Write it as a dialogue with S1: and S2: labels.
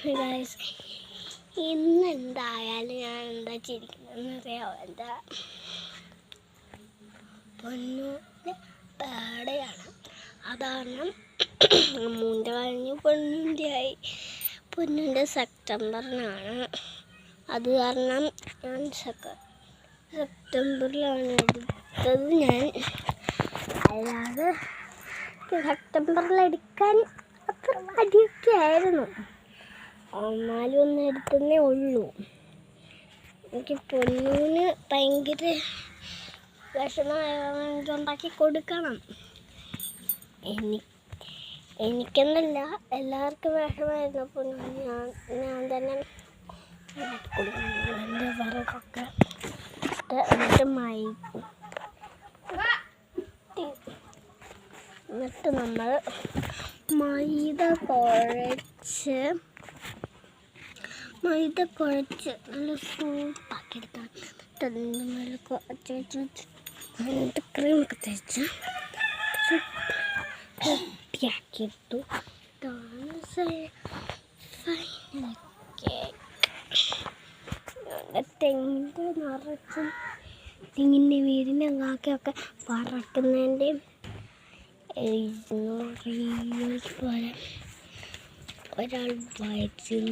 S1: Guys, ഇന്ന് എന്തായാലും ഞാൻ എന്താ ചിരിക്കുന്നതെന്ന് അറിയാമോ? എന്താ പൊന്നൂൻ്റെ ബേർഡേയാണ്. അതാണ് അമ്മൂൻ്റെ കഴിഞ്ഞ് പൊന്നൂൻ്റെ ആയി. പൊന്നൂൻ്റെ സെപ്റ്റംബറിനാണ്. അത് കാരണം ഞാൻ സെപ്റ്റംബറിലാണ് എടുത്തത്. ഞാൻ അല്ലാതെ സെപ്റ്റംബറിൽ എടുക്കാൻ അത്ര മടിയൊക്കെ ആയിരുന്നു. എന്നാലും ഒന്ന് എടുത്തതേ ഉള്ളൂ. എനിക്ക് പൊന്നൂന് ഭയങ്കര വിഷമമായിട്ട് ഉണ്ടാക്കി കൊടുക്കണം. എനിക്കെന്നല്ല, എല്ലാവർക്കും വിഷമായിരുന്നു. പൊന്നൂന് ഞാൻ തന്നെ ഉണ്ടാക്കി കൊടുക്കണം. എൻ്റെ വിറകൊക്കെ എന്നിട്ട് നമ്മൾ മൈദ കുഴച്ച് നല്ല സൂപ്പാക്കി എടുക്കണം. നല്ല കുഴച്ച് ക്രീമൊക്കെ തേച്ച് പൊട്ടിയാക്കിയെടുത്തു. ഇതാണ് ഫൈനൽ കേക്ക്. തെങ്ങിൻ്റെ വീടിൻ്റെ കാക്കയൊക്കെ പറക്കുന്നതിൻ്റെയും പോലെ ഒരാൾ വയറ്റിൽ